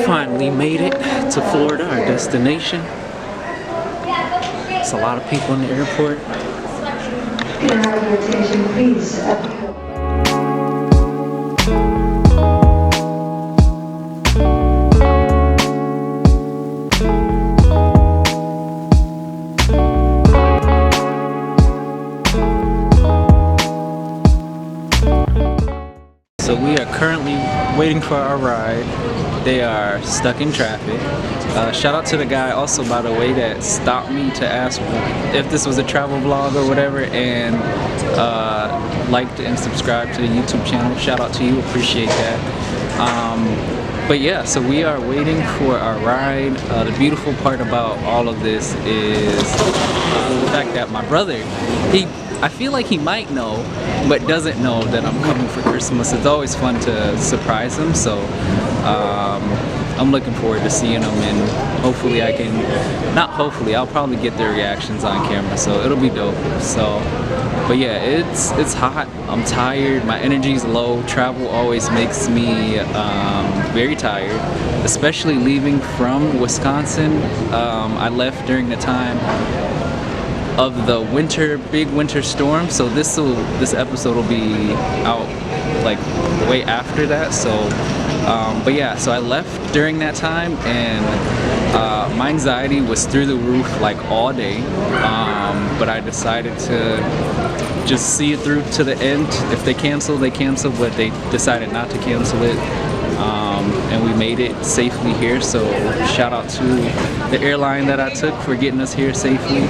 finally made it to Florida, our destination. It's a lot of people in the airport. Can I have your attention, please? So we are currently waiting for our ride. They are stuck in traffic. Shout out to the guy also, by the way, that stopped me to ask if this was a travel vlog or whatever, and liked and subscribed to the YouTube channel. Shout out to you, appreciate that. But yeah, so we are waiting for our ride. The beautiful part about all of this is the fact that my brother, I feel like he might know, but doesn't know that I'm coming for Christmas. It's always fun to surprise him, so I'm looking forward to seeing him, and hopefully I'll probably get their reactions on camera, so it'll be dope. So, but yeah, it's hot, I'm tired, my energy's low. Travel always makes me very tired, especially leaving from Wisconsin. I left during the time of the big winter storm, so this episode will be out like way after that. So but yeah, so I left during that time, and my anxiety was through the roof like all day, but I decided to just see it through to the end. If they cancel, they cancel, but they decided not to cancel it. And we made it safely here, so shout out to the airline that I took for getting us here safely.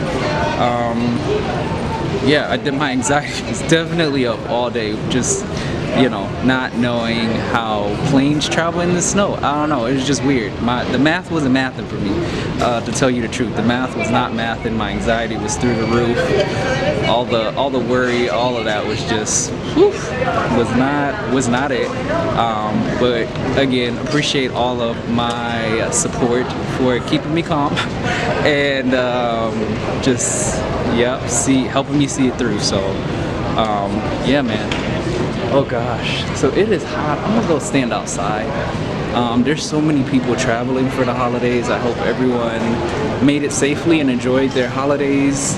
Yeah, my anxiety was definitely up all day, just, you know, not knowing how planes travel in the snow. I don't know, it was just weird. The math wasn't mathing for me, to tell you the truth. The math was not mathing, my anxiety was through the roof. All the worry, all of that was just, was not it. But again, appreciate all of my support for keeping me calm and just, helping me see it through. So yeah, man. Oh gosh, so it is hot. I'm gonna go stand outside. There's so many people traveling for the holidays. I hope everyone made it safely and enjoyed their holidays.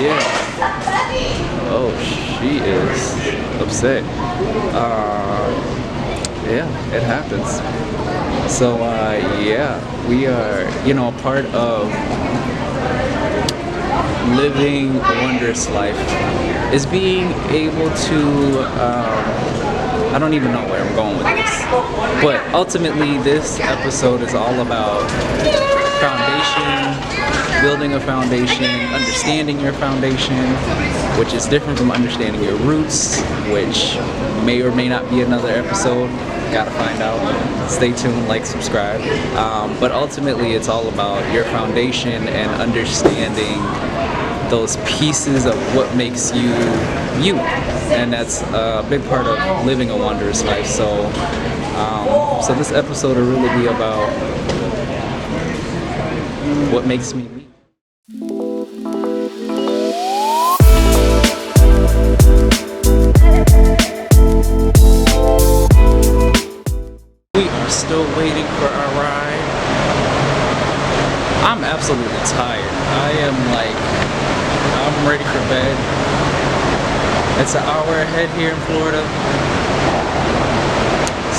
Yeah. Oh, she is upset. Yeah, it happens. So yeah, we are, a part of living a wondrous life is being able to, I don't even know where I'm going with this, but ultimately this episode is all about foundation, building a foundation, understanding your foundation, which is different from understanding your roots, which may or may not be another episode. Gotta find out. Stay tuned, like, subscribe. But ultimately it's all about your foundation and understanding those pieces of what makes you you, and that's a big part of living a wondrous life. So so this episode will really be about what makes me me. We are still waiting for our ride. I'm absolutely tired. I'm ready for bed. It's an hour ahead here in Florida,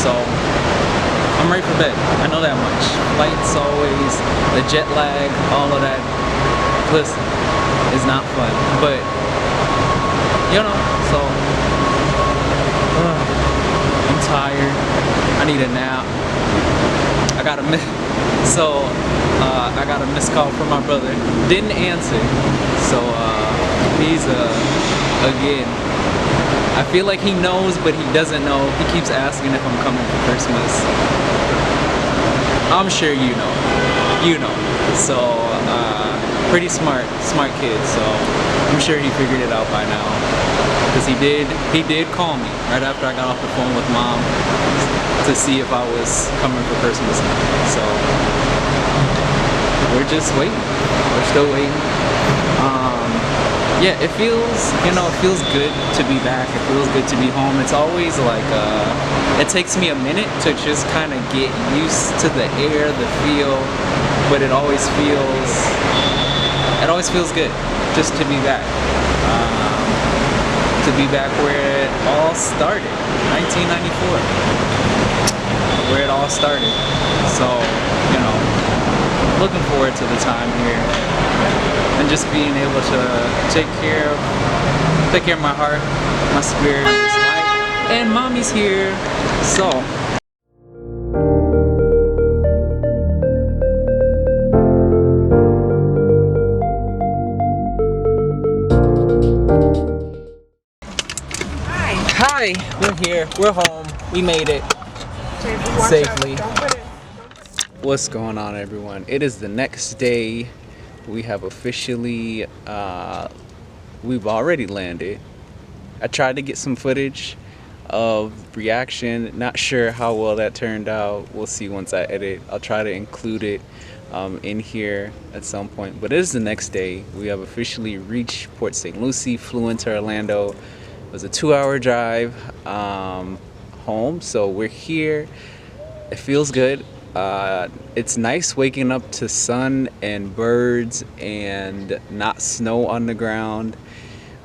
so I'm ready for bed. I know that much. Flights always, the jet lag, all of that. Listen, it's not fun, but so I'm tired. I need a nap. I got a missed call from my brother. Didn't answer, so he's again. I feel like he knows, but he doesn't know. He keeps asking if I'm coming for Christmas. I'm sure you know. So pretty smart kid. So I'm sure he figured it out by now, because he did call me right after I got off the phone with Mom to see if I was coming for Christmas. So we're just waiting. We're still waiting. yeah, it feels, you know, it feels good to be back. It feels good to be home. It's always like, it takes me a minute to just kind of get used to the air, the feel, but it always feels good just to be back. To be back where it all started, 1994, where it all started. So, you know, looking forward to the time here and just being able to take care of my heart, my spirit, this life. And mommy's here, so. Hi, we're here. We're home. We made it safely. What's going on, everyone? It is the next day. We have officially, we've already landed. I tried to get some footage of reaction. Not sure how well that turned out. We'll see once I edit. I'll try to include it in here at some point. But it is the next day. We have officially reached Port St. Lucie, flew into Orlando. It was a 2-hour drive home, so we're here. It feels good. It's nice waking up to sun and birds and not snow on the ground,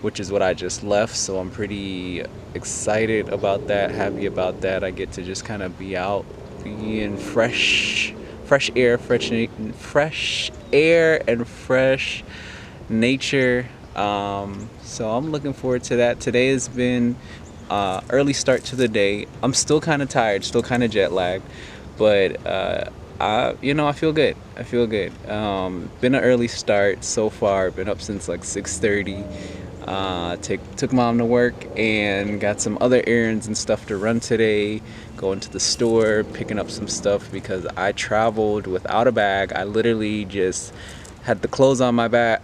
which is what I just left, so I'm pretty excited about that, happy about that. I get to just kind of be out, be in fresh air and fresh nature. So I'm looking forward to that. Today has been early start to the day. I'm still kind of tired, still kind of jet lagged, but I feel good. I feel good. Been an early start so far. Been up since like 6:30. Took mom to work and got some other errands and stuff to run today. Going to the store, picking up some stuff because I traveled without a bag. I literally just had the clothes on my back,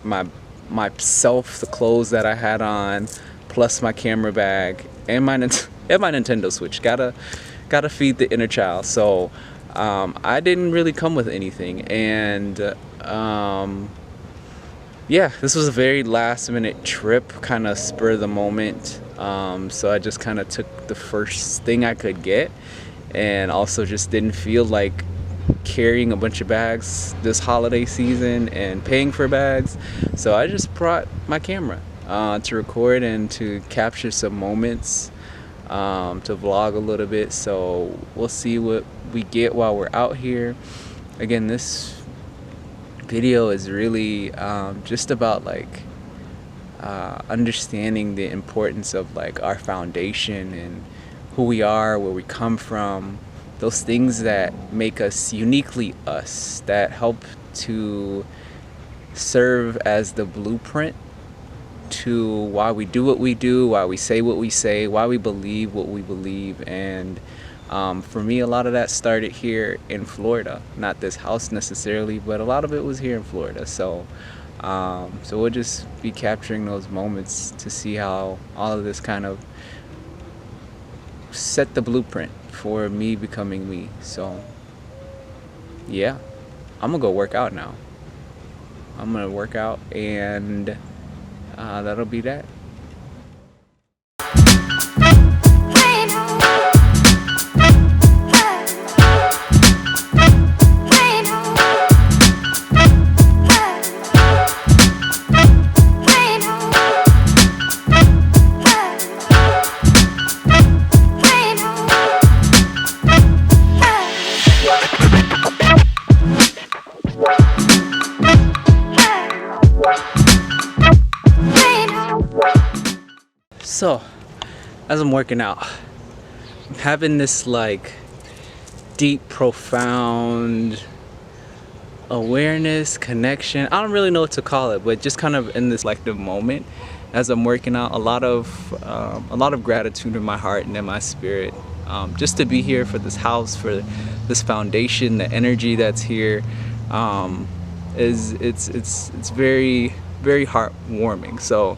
myself, the clothes that I had on, plus my camera bag and my Nintendo Switch. Gotta feed the inner child. So I didn't really come with anything, and yeah, this was a very last minute trip, kind of spur of the moment. So I just kind of took the first thing I could get, and also just didn't feel like carrying a bunch of bags this holiday season and paying for bags. So I just brought my camera to record and to capture some moments, to vlog a little bit. So we'll see what we get while we're out here. Again, this video is really just about like understanding the importance of like our foundation and who we are, where we come from, those things that make us uniquely us, that help to serve as the blueprint to why we do what we do, why we say what we say, why we believe what we believe. And for me, a lot of that started here in Florida. Not this house necessarily, but a lot of it was here in Florida. So we'll just be capturing those moments to see how all of this kind of set the blueprint for me becoming me. So yeah, I'm gonna go work out now. I'm gonna work out, and that'll be that. So, as I'm working out, I'm having this like deep, profound awareness, connection. I don't really know what to call it, but just kind of in this like the moment as I'm working out, a lot of gratitude in my heart and in my spirit, just to be here for this house, for this foundation, the energy that's here, it's very, very heartwarming. So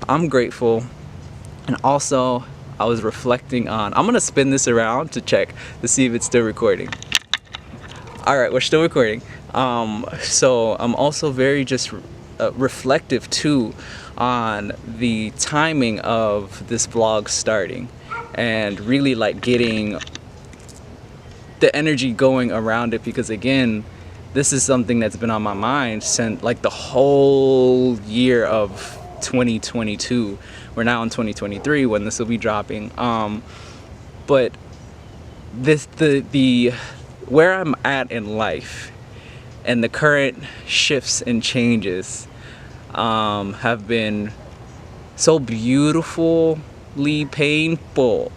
I'm grateful. And also, I was reflecting on, I'm gonna spin this around to check to see if it's still recording. All right, we're still recording. So I'm also very just reflective too on the timing of this vlog starting, and really like getting the energy going around it, because again, this is something that's been on my mind since like the whole year of 2022. We're now in 2023 when this will be dropping. But the where I'm at in life and the current shifts and changes have been so beautifully painful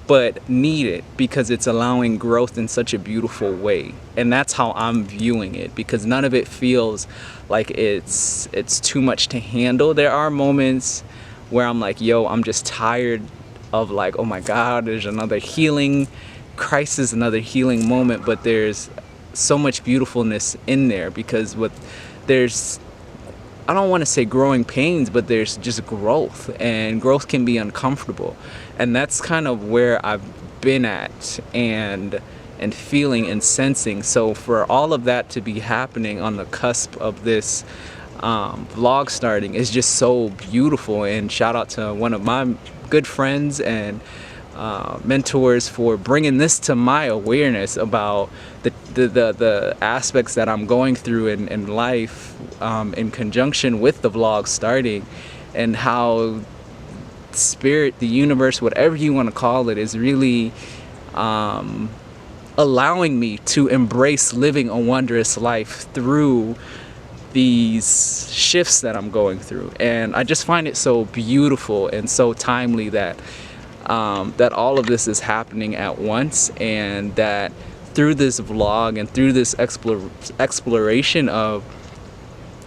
but needed, because it's allowing growth in such a beautiful way. And that's how I'm viewing it, because none of it feels like it's too much to handle. There are moments where I'm like, yo, I'm just tired of like, oh my God, there's another healing crisis, another healing moment. But there's so much beautifulness in there, because there's, I don't want to say growing pains, but there's just growth, and growth can be uncomfortable. And that's kind of where I've been at and feeling and sensing. So for all of that to be happening on the cusp of this vlog starting is just so beautiful. And shout out to one of my good friends and mentors for bringing this to my awareness about the aspects that I'm going through in life, in conjunction with the vlog starting, and how spirit, the universe, whatever you want to call it, is really allowing me to embrace living a wondrous life through these shifts that I'm going through. And I just find it so beautiful and so timely that that all of this is happening at once, and that through this vlog and through this exploration of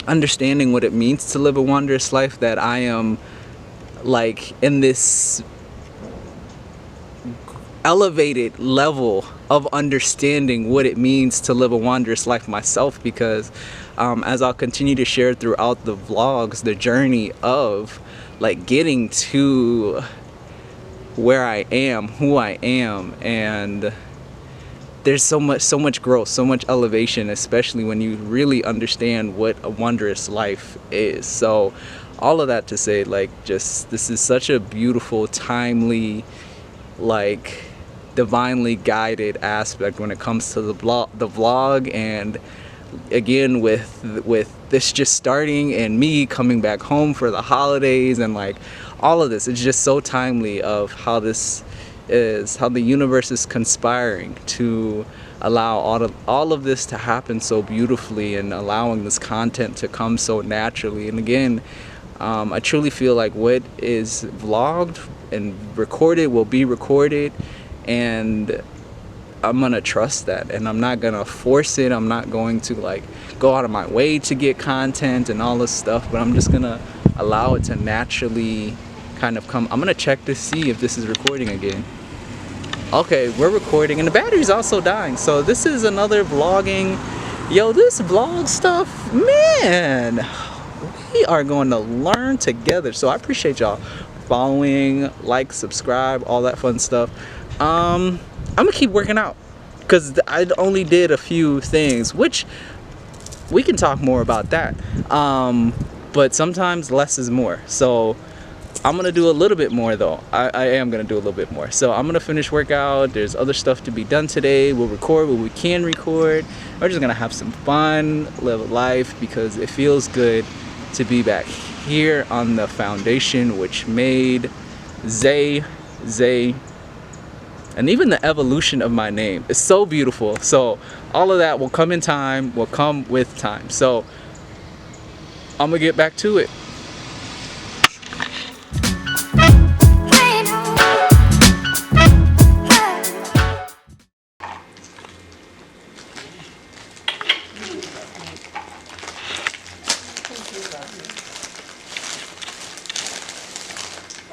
understanding what it means to live a wondrous life, that I am like in this elevated level of understanding what it means to live a wondrous life myself. Because as I'll continue to share throughout the vlogs, the journey of like getting to where I am, who I am, and there's so much growth, so much elevation, especially when you really understand what a wondrous life is. So all of that to say, like, just this is such a beautiful, timely, like divinely guided aspect when it comes to the vlog. And again, with this just starting and me coming back home for the holidays, and like all of this, it's just so timely of how this is, how the universe is conspiring to allow all of this to happen so beautifully, and allowing this content to come so naturally. And again, I truly feel like what is vlogged and recorded will be recorded, and I'm gonna trust that, and I'm not gonna force it. I'm not going to like go out of my way to get content and all this stuff, but I'm just gonna allow it to naturally kind of come. I'm gonna check to see if this is recording again. Okay, we're recording, and the battery's also dying. So this is another vlogging. Yo, this vlog stuff, man, we are going to learn together. So I appreciate y'all following, like, subscribe, all that fun stuff. I'm gonna keep working out, because I only did a few things, which we can talk more about that. But sometimes less is more. So I'm gonna do a little bit more though. I am gonna do a little bit more. So I'm gonna finish workout. There's other stuff to be done today. We'll record what we can record. We're just gonna have some fun, live life, because it feels good to be back here on the foundation which made Zay, and even the evolution of my name is so beautiful. So all of that will come in time, will come with time. So I'm gonna get back to it.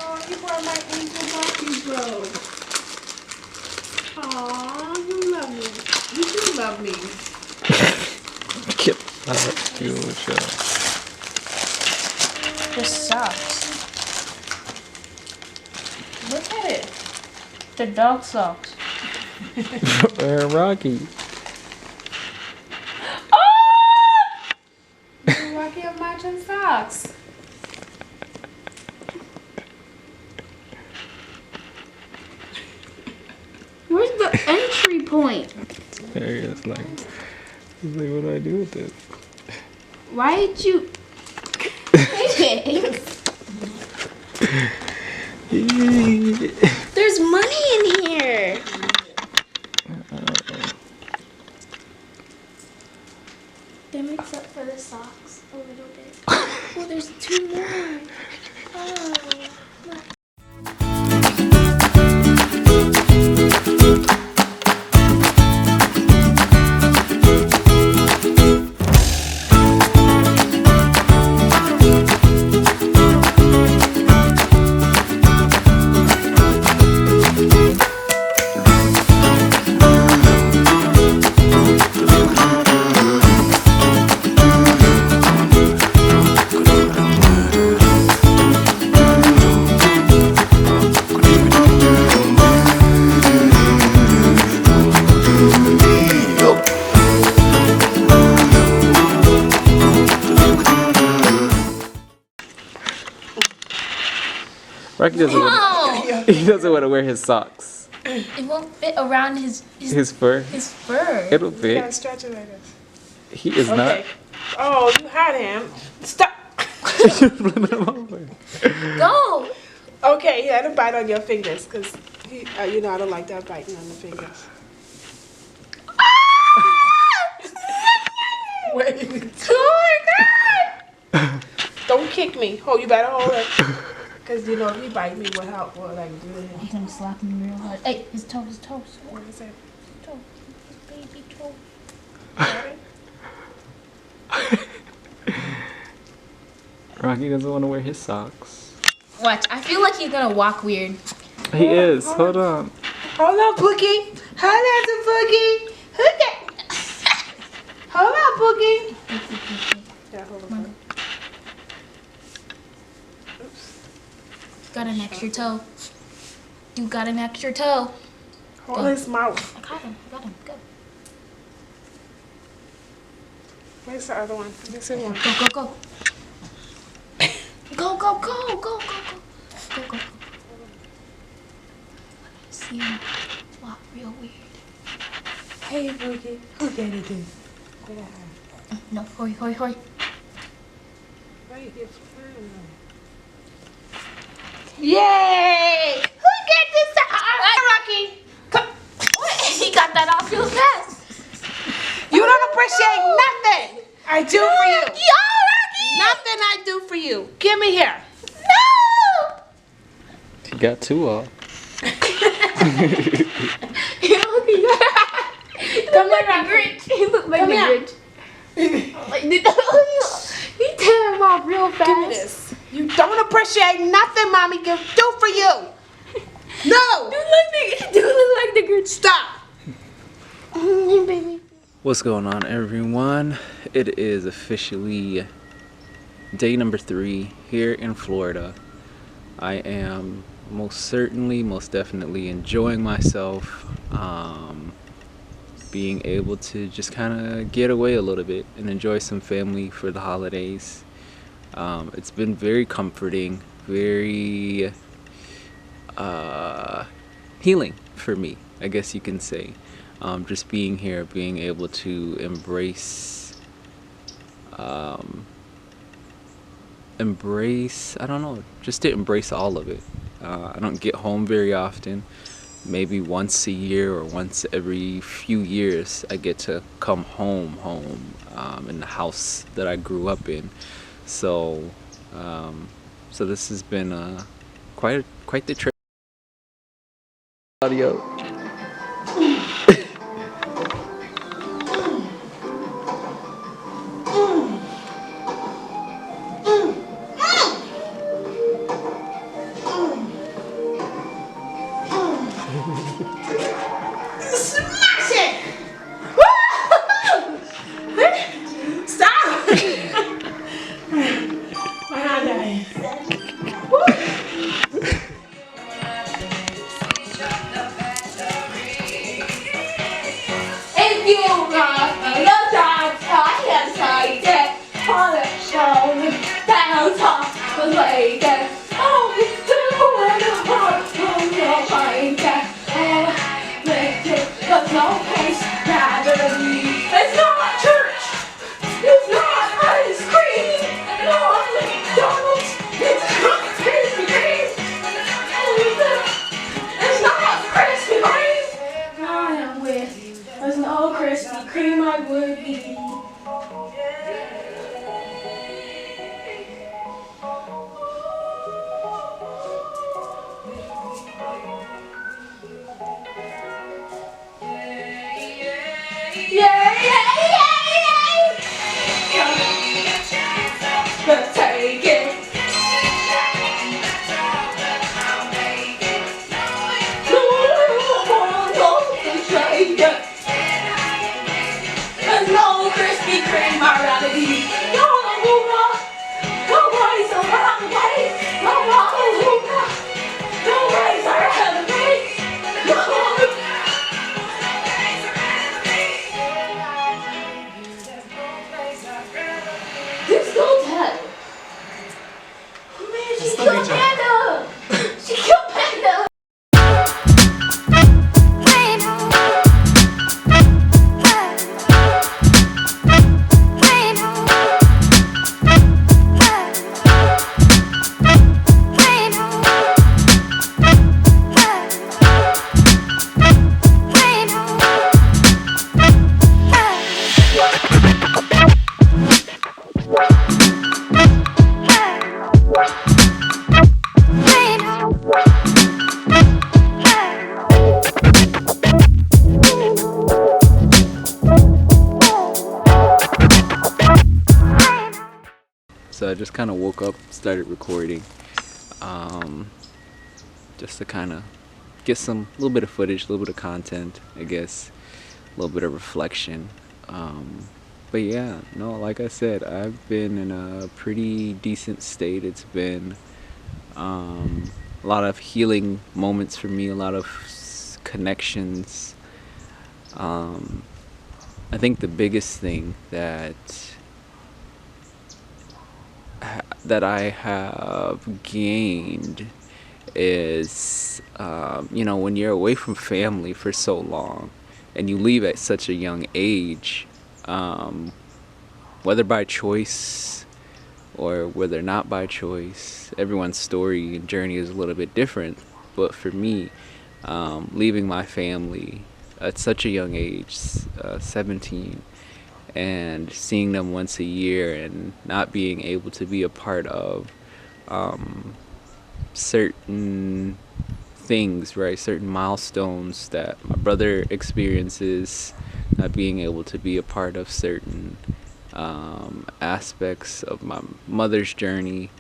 Oh, you brought my angel Bucky's robe. Aw, you love me. You do love me. Get that, This sucks. Look at it. The dog socks. Rocky. Rocky, I'm not matching socks. Where's the entry point? There he is, like, he's like, what do I do with this? Why did you? There's money in here. That makes up for the socks a little bit. Oh, there's 2 more. Oh. Rocky doesn't want, he doesn't want to wear his socks. It won't fit around his fur. His fur. It'll You gotta fit. stretch it like this. He is Okay. Oh, you had him. Stop. not. Go. Okay, he had a bite on your fingers because you know I don't like that biting on the fingers. Wait. Oh my God. Don't kick me. Oh, you better hold it. Because you know if he bite me, what I can do to him? He's gonna slap him real hard. Hey, his toe. What is it? His toe. His baby toe. Got it? Rocky doesn't want to wear his socks. Watch. I feel like he's gonna walk weird. He is. Hold on. Hold on, Boogie. Hold on to Boogie. Hook it. Hold on, Boogie. Yeah, hold on. Got an extra toe. You got an extra toe. Hold his mouth. I got him. Go. Where's the other one? This is one. Go. Go. See him walk real weird. Hey, Boogie. Who did it do? No, hurry. Right here. Yay! Who get this? Rocky. Come. He got that off real fast. You don't appreciate nothing I do for you. Yo, Rocky! Nothing I do for you. Give me here. No! He got 2 off. Come like a Grinch. He looked like Come the here. Grinch. He tear him off real fast. Give me this. You don't appreciate nothing mommy can do for you. No. Do look like the Grinch. Stop. Baby. What's going on, everyone? It is officially day number 3 here in Florida. I am most definitely enjoying myself, being able to just kind of get away a little bit and enjoy some family for the holidays. It's been very comforting, very healing for me, I guess you can say. Just being here, being able to embrace, I don't know, just to embrace all of it. I don't get home very often. Maybe once a year or once every few years I get to come home in the house that I grew up in. So this has been quite the trip. Audio. Smash it. Stop. My hand died. If you got a love time, I can say that on the show. was like that. Oh, it's too hard to walk from your mind. There's no place rather be. It's not church. It's not ice cream. No, McDonald's. It's not Krispy Kreme. It's not Krispy Kreme. I am with you. There's no Krispy Kreme I would be. Let's take it. There's no Krispy Kreme I'd rather be. Nobody's around the place. Nobody's around the place. Discotheque. Oh man, she killed Panda. She killed Panda. So I just kind of woke up, started recording, just to kind of get some little bit of footage, a little bit of content, I guess, a little bit of reflection. But yeah, no, like I said, I've been in a pretty decent state. It's been a lot of healing moments for me, a lot of connections. I think the biggest thing that I have gained is, when you're away from family for so long and you leave at such a young age, whether by choice or whether not by choice, everyone's story and journey is a little bit different. But for me, leaving my family at such a young age, 17, and seeing them once a year and not being able to be a part of certain things, right? Certain milestones that my brother experiences, not being able to be a part of certain aspects of my mother's journey,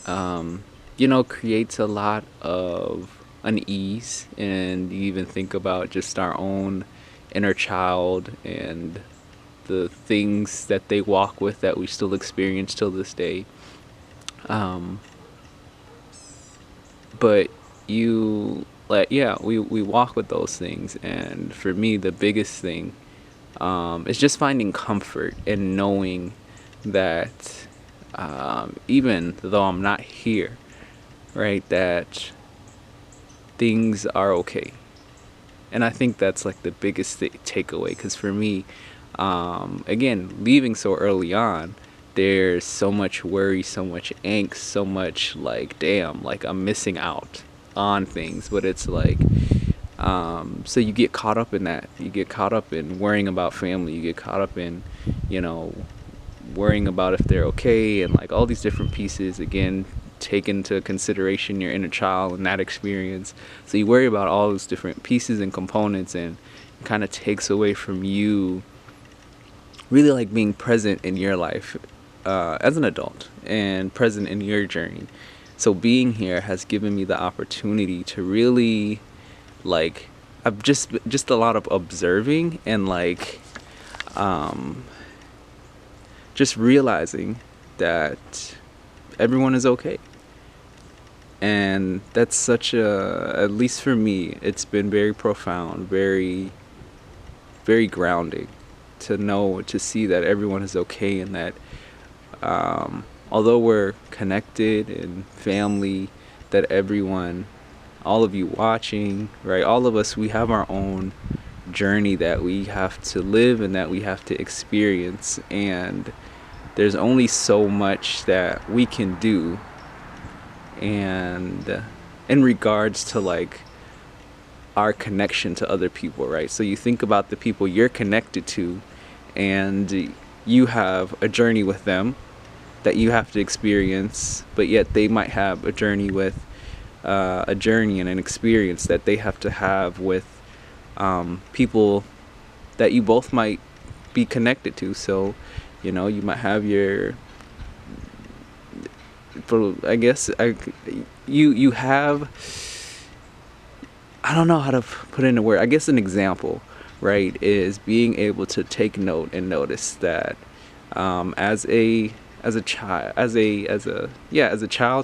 creates a lot of unease. And you even think about just our own inner child and the things that they walk with that we still experience till this day. But we walk with those things, and for me the biggest thing is just finding comfort in knowing that even though I'm not here, right, that things are okay. And I think that's like the biggest takeaway, because for me, again, leaving so early on, there's so much worry, so much angst, so much like, damn, like I'm missing out on things. But it's like, so you get caught up in that. You get caught up in worrying about family. You get caught up in, worrying about if they're okay, and like all these different pieces, again, take into consideration your inner child and that experience. So you worry about all those different pieces and components, and it kind of takes away from you really like being present in your life as an adult and present in your journey. So being here has given me the opportunity to really like, I've just a lot of observing and like just realizing that everyone is okay. And that's such at least for me, it's been very profound, very, very grounding to know, to see that everyone is okay, and that although we're connected and family, that everyone, all of you watching, right, all of us, we have our own journey that we have to live and that we have to experience, and there's only so much that we can do. And in regards to like our connection to other people, right? So you think about the people you're connected to, and you have a journey with them that you have to experience, but yet they might have a journey with a journey and an experience that they have to have with people that you both might be connected to. So, you know, you might have your, I guess, you have, I don't know how to put it in a word. I guess an example, right, is being able to take note and notice that as a child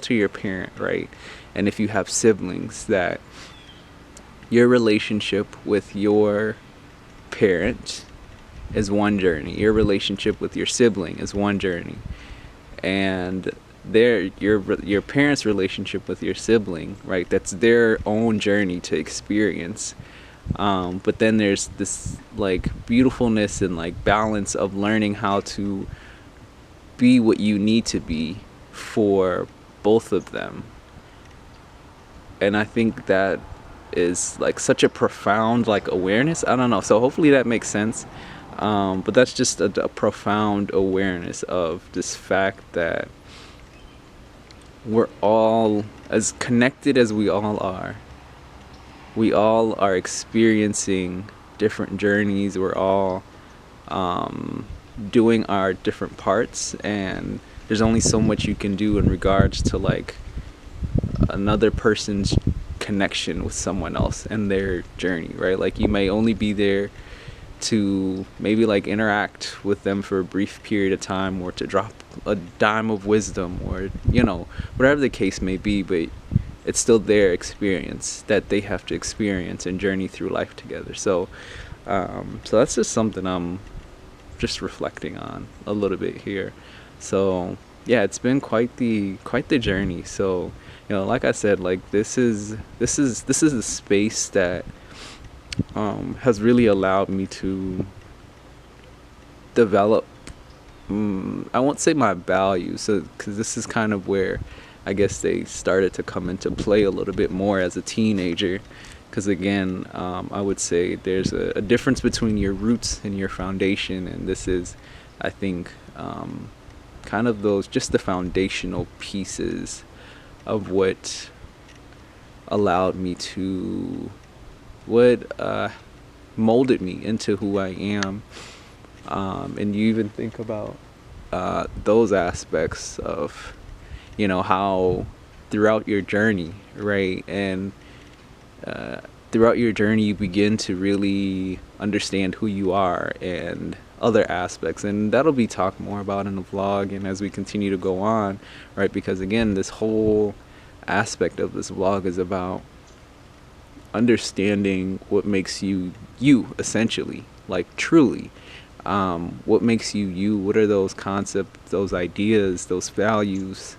to your parent, right, and if you have siblings, that your relationship with your parent is one journey. Your relationship with your sibling is one journey, and your parents' relationship with your sibling, right? That's their own journey to experience. But then there's this like beautifulness and like balance of learning how to be what you need to be for both of them. And I think that is like such a profound like awareness. I don't know. So hopefully that makes sense. But that's just a profound awareness of this fact that we're all, as connected as we all are experiencing different journeys. We're all doing our different parts, and there's only so much you can do in regards to like another person's connection with someone else and their journey, right? Like you may only be there to maybe like interact with them for a brief period of time, or to drop a dime of wisdom, or you know, whatever the case may be, but it's still their experience that they have to experience and journey through life together. So that's just something I'm just reflecting on a little bit here. So yeah, it's been quite the journey. So, you know, like I said, like this is a space that has really allowed me to develop, I won't say my values, because this is kind of where I guess they started to come into play a little bit more as a teenager. Because again, I would say there's a difference between your roots and your foundation, and this is, I think, kind of those, just the foundational pieces of what allowed me to, what molded me into who I am. And you even think about those aspects of, you know, how throughout your journey, right, and throughout your journey you begin to really understand who you are and other aspects, and that'll be talked more about in the vlog and as we continue to go on, right? Because again, this whole aspect of this vlog is about understanding what makes you essentially, like truly, what makes you. What are those concepts, those ideas, those values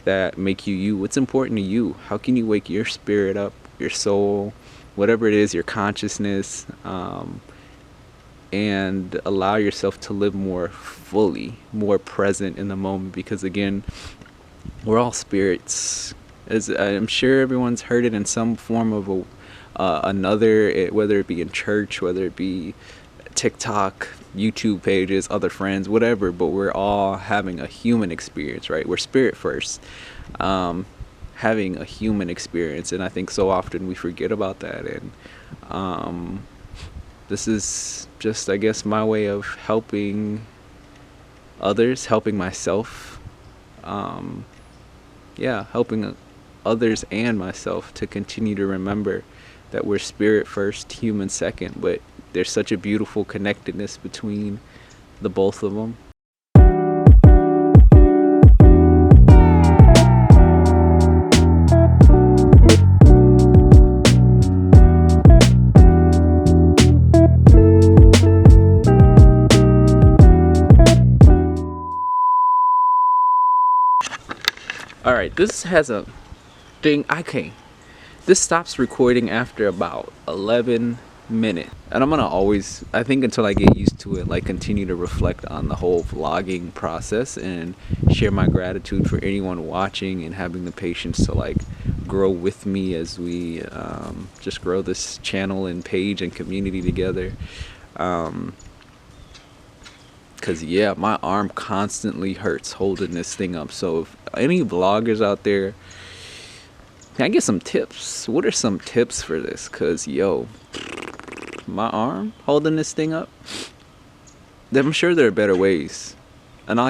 that make you? What's important to you? How can you wake your spirit up, your soul, whatever it is, your consciousness, and allow yourself to live more fully, more present in the moment? Because again, we're all spirits. As I'm sure everyone's heard it in some form of another, whether it be in church, whether it be TikTok, YouTube pages, other friends, whatever, but we're all having a human experience, right? We're spirit first, having a human experience, and I think so often we forget about that. And this is just, I guess, my way of helping others, helping myself, helping others and myself to continue to remember that we're spirit first, human second, but there's such a beautiful connectedness between the both of them. This has a thing. Okay, this stops recording after about 11 minutes, and I'm gonna always, I think, until I get used to it, like continue to reflect on the whole vlogging process and share my gratitude for anyone watching and having the patience to like grow with me as we just grow this channel and page and community together. Because yeah, my arm constantly hurts holding this thing up. So if any vloggers out there, can I get some tips? What are some tips for this? Because yo, my arm holding this thing up, I'm sure there are better ways, and I'll